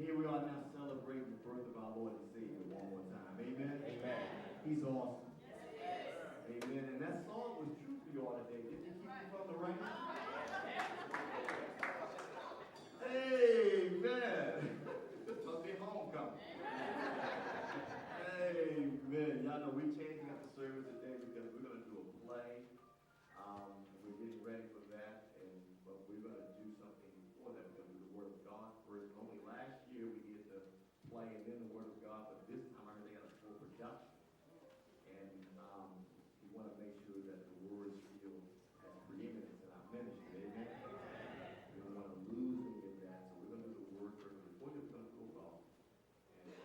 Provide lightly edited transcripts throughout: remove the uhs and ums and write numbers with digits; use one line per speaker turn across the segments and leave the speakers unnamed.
Here we are now celebrating the birth of our Lord and Savior one more time. Amen?
Amen.
He's awesome. Amen. And that song was true for you all today. Didn't it keep you from the rain? Amen. This must be homecoming. Amen. Y'all know we're changing up the service today because we're going to do a play. We're getting ready for that, but we're going to do something before that. We're going to do the Word of God first. Only last year we did the play and then the Word of God, but this time I heard they got a full production. And we want to make sure that the Word still has preeminence in our ministry. Amen? We don't want to lose any of that, so we're going to do the Word first. Before that, we're going to do a call. And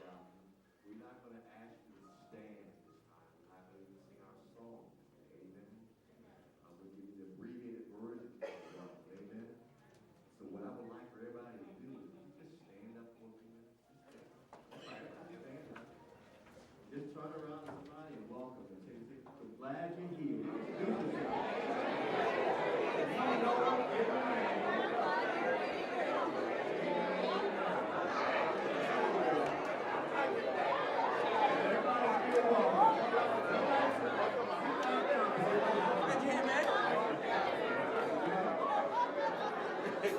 we're not going to ask you to stand this time. We're not going to even sing our song. Amen? We'll give you the abbreviated version of God. Amen? So what I would like for everybody to do is just stand up for a few minutes. Stand up. Just turn around to somebody and welcome them. Say, we're glad you're here. Introduce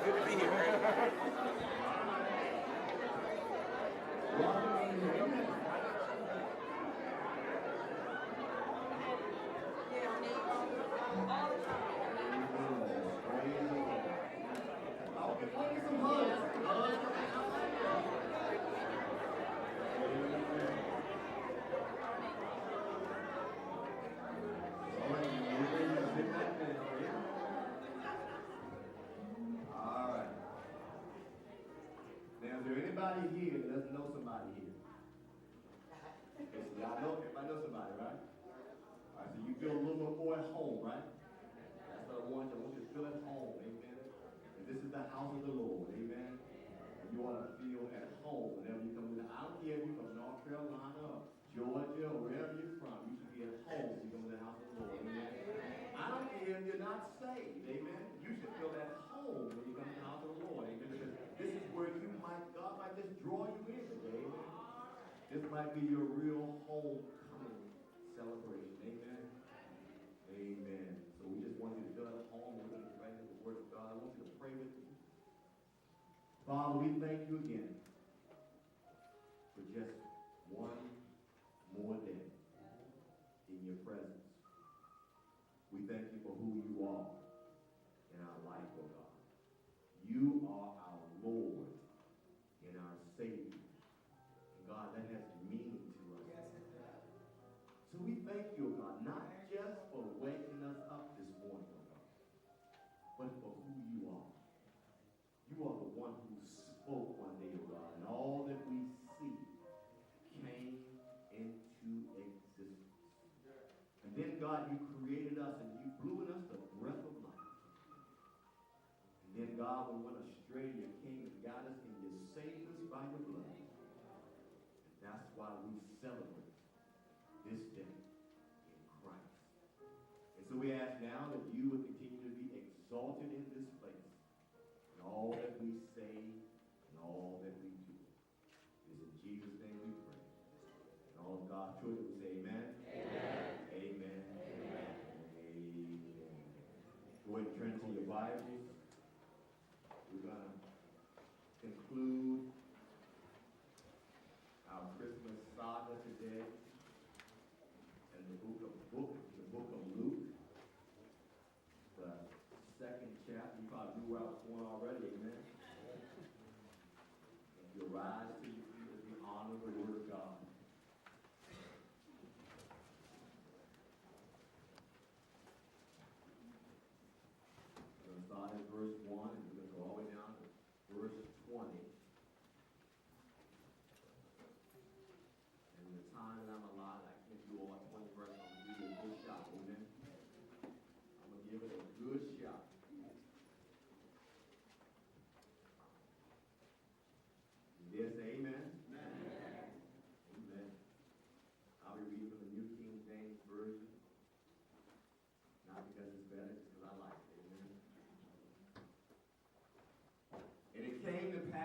Good to be here.
Now, is there anybody here that doesn't know somebody here? Okay, so y'all know, everybody knows somebody, right? All right, so you feel a little bit more at home, right? That's what I want you. I want you to feel at home, amen? And this is the house of the Lord, amen? And you want to feel at home whenever you come to the, I don't care if you're from North Carolina, Georgia, or wherever you're from, you should be at home when you come to the house of the Lord, amen? I don't care if you're not saved, amen? You should feel at home when you come to the house of the Lord, amen? Because this is where God might just draw you in today, amen? This might be your real homecoming celebration, amen? Amen. So we just want you to feel at home. We're going to get right into the Word of God. I want you to pray with me. Father, we thank you again for just one more day in your presence. We thank you for who you are in our life, oh God. You are our Lord and our Savior. And God, that has meaning to us. Yes, it does. So we thank you, oh God, not just for waking us up this morning, oh God, but for who you are. You are the one who spoke one day, oh God, and all that we see came into existence. And then, God, you created us and you blew in us the breath of life. And then, God, when we went astray, you came and got us and you saved us by your blood. And that's why we celebrate this day in Christ. And so we ask now that you would continue to be exalted in this place. In all that we say and all that we do. It is in Jesus' name we pray. And all of God's children will say amen. Amen. Amen. Amen. Amen. Go ahead and turn to your Bibles. We're going to conclude our Christmas saga today.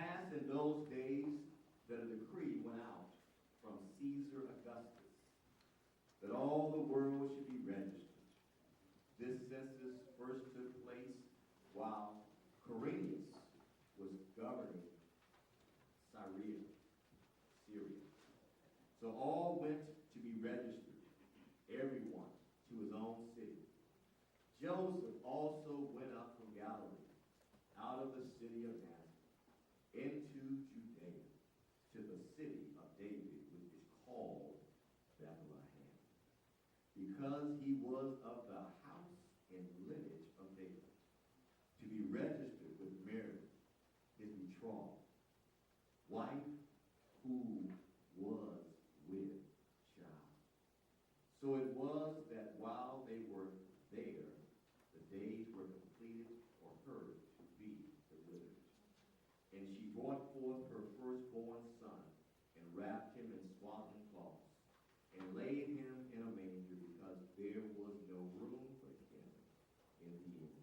passed in those days that a decree went out from Caesar Augustus that all the world should be registered. This census first took place while Quirinius was governing Syria. So all went to be registered, everyone to his own city. Joseph also went up from Galilee, out of the city of Nazareth, into Judea, to the city of David, which is called Bethlehem, because he was of the house and lineage of David, to be registered with Mary, his betrothed, wife who was with child. So it was that while they were there, the days were completed for her to be delivered. And she brought forth her firstborn son, and wrapped him in swaddling cloths, and laid him in a manger, because there was no room for him in the inn.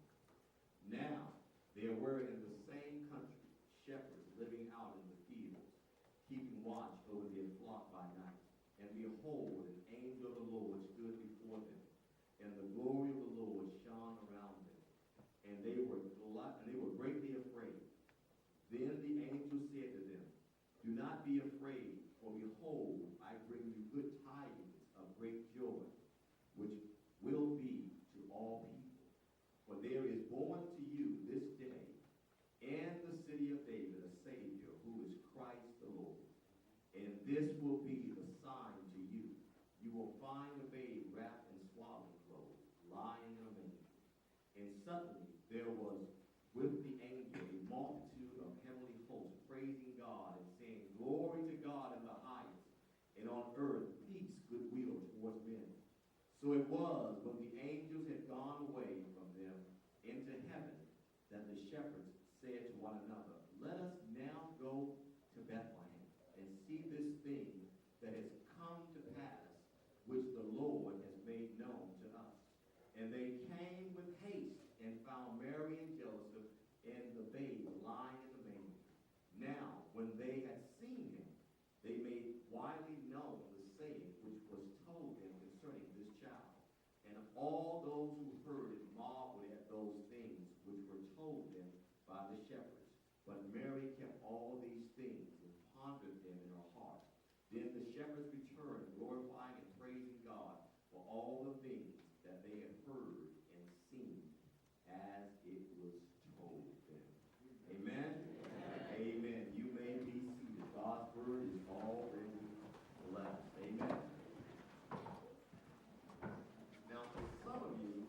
Now there were in the same country shepherds living out in the fields, keeping watch over their flock by night. And behold, an angel of the Lord stood before them, and the glory of the Lord shone around them, and they were greatly afraid. Then the angel said to them, "Do not be afraid, for behold, I bring you good tidings of great joy, which will be to all people. For there is born to you this day in the city of David a Savior, who is Christ the Lord. And this will be the sign to you. You will find a babe wrapped in swaddling clothes, lying in a manger." And suddenly there was with the angel a multitude of heavenly hosts, praising God and saying, "Glory to God in the highest, and on earth peace, goodwill towards men." So it was, when the angels had gone away from them into heaven, that the shepherds said to one another, "Let us now go to Bethlehem, and see this thing that has come to pass, which the Lord has made known to us." And they came with haste, and found Mary and Joseph and the babe lying in the manger. Now, when they had seen him, they made widely known the saying which was told them concerning this child. And all those who heard it marveled at those things which were told them by the shepherds. But Mary kept all these things and pondered them in her heart. Then the shepherds returned, glorifying and praising God for all the things that they had heard and seen, as it was told them. Amen? Amen. You may be seated. God's word is already blessed. Amen. Now, for some of you,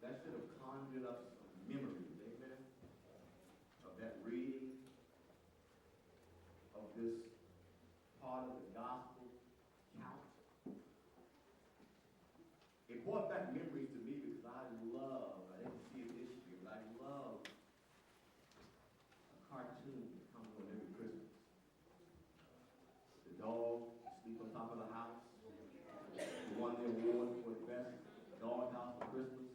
that should have conjured up some memories, amen, of that reading of this part of the gospel count. It brought back memories to me because I didn't see it this year, but I love a cartoon that comes on every Christmas. The dog sleep on top of the house. Who won the award for the best dog house for Christmas.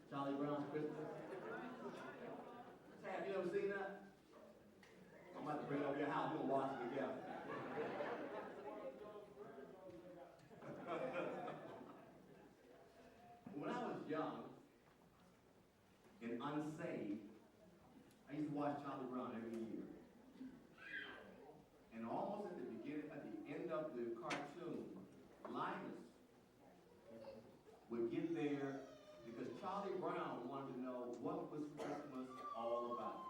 Charlie Brown's Christmas. Sam, you ever seen that? I'm about to bring it over your house. We're going to watch it together. When I was young and unsaved, I used to watch Charlie Brown every year. And almost at the end of the cartoon, Linus would get there because Charlie Brown wanted to know what was Christmas all about.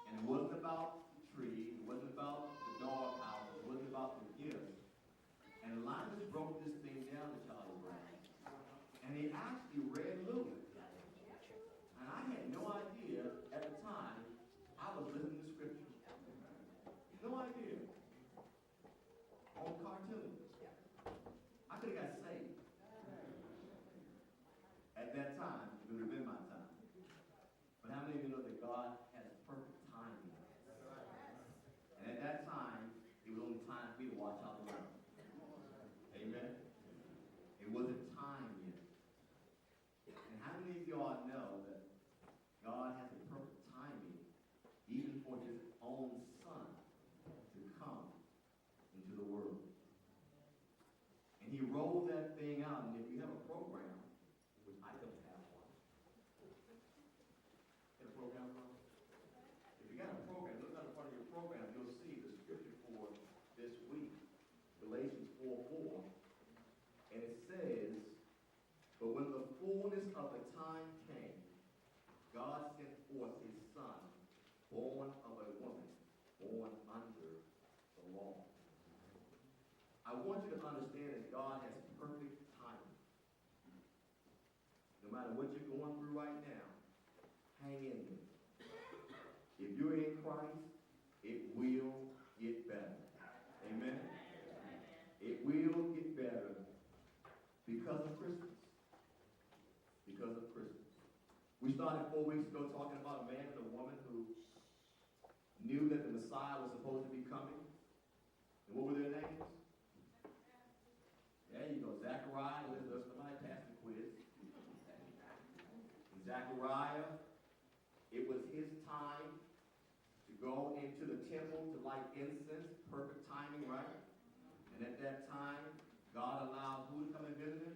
And it wasn't about the tree, it wasn't about the dog house, it wasn't about the gifts. And Linus broke this thing down to Charlie Brown. And he actually read Luke. And I had no idea at the time I was listening to scripture. No idea. On cartoon. I own son to come into the world. And he rolled that thing out. And if you have a program, which I don't have one, get a program from? If you got a program, look at the part of your program, you'll see the scripture for this week, Galatians 4:4. And it says, but when the fullness of the time came, God sent forth his son, born of a woman, born under the law. I want you to understand that God has perfect timing. No matter what you're going through right now, hang in there. If you're in Christ, it will get better. Amen? It will get better because of Christmas. Because of Christmas. We started 4 weeks ago talking about a man and a woman who knew that the Messiah was supposed to be coming. And what were their names? There you go. Zechariah. Somebody passed the quiz. And Zechariah, it was his time to go into the temple to light incense. Perfect timing, right? And at that time, God allowed who to come and visit him?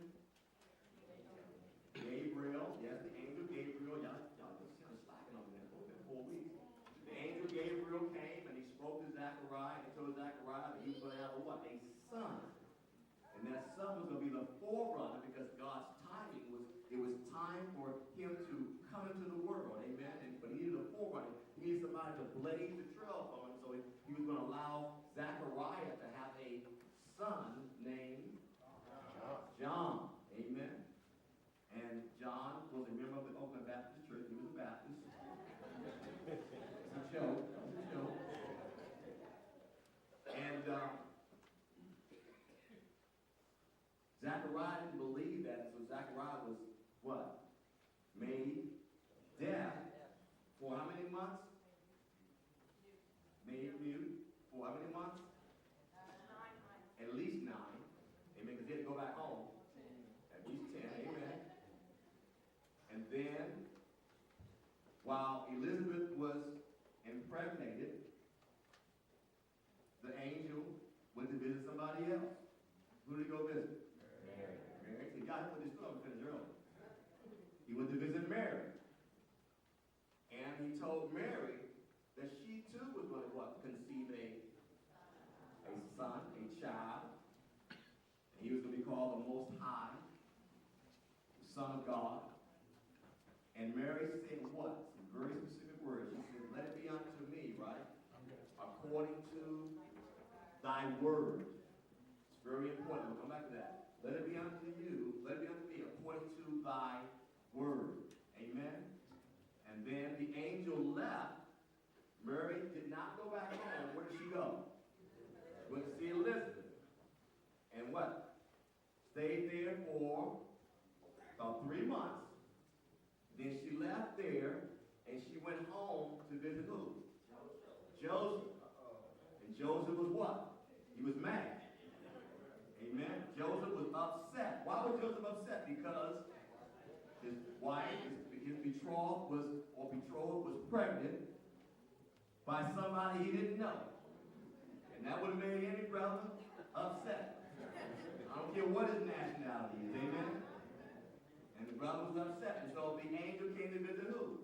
Gabriel. Yes, the angel Gabriel. Y'all just kind of slacking on that. It's been 4 weeks. The angel Gabriel came and he spoke to Zechariah and told Zechariah that he was going to have a what? A son. And that son was going to be the forerunner because God's timing was, it was time for him to come into the world. Amen. But he needed a forerunner. He needed somebody to blaze the trail for him. So he was going to allow Zechariah to have a son named John. Amen. And John was a member of the Oakland Baptist Church. He was a Baptist. It's a joke. It's a joke. And Zechariah didn't believe that, so Zechariah was what? Made deaf for how many months? Made mute for how many months? 9 months. At least 9. Amen. Because he had to go back home. At least 10. Amen. And then, while Elizabeth was impregnated, the angel went to visit somebody else. Who did he go visit? Mary. So God put this story finished early. He went to visit Mary. And he told Mary that she too was going to what? Conceive a son, a child. And he was going to be called the Most High, the Son of God. And Mary said what? Some very specific words. She said, let it be unto me, right? According to thy word. It's very important. We'll come back to that. Let it be unto you, let it be unto me, according to thy word. Amen? And then the angel left. Mary did not go back home. Where did she go? She went to see Elizabeth. And what? Stayed there for about 3 months. Then she left there, and she went home to visit who? Joseph. And Joseph was what? He was mad. Amen? Joseph was upset. Why was Joseph upset? Because his wife, his betrothed was pregnant by somebody he didn't know. And that would have made any brother upset. I don't care what his nationality is. Amen? And the brother was upset. And so the angel came to visit who?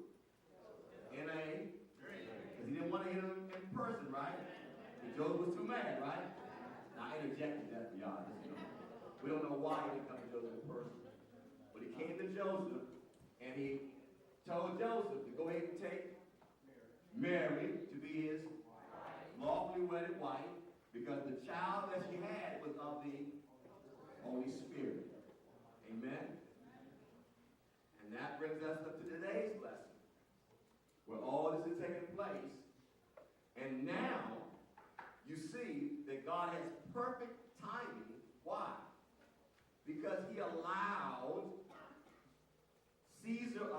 N.A. Because he didn't want to hit him in person, right? But Joseph was too mad, right? Now, I interjected that for y'all. We don't know why he didn't come to Joseph in person. But he came to Joseph, and he told Joseph to go ahead and take Mary to be his lawfully wedded wife, because the child that she had was of the Holy Spirit. Amen? And that brings us up to today's lesson, where all this is taking place. And now, you see that God has perfect timing. Why? Because he allowed Caesar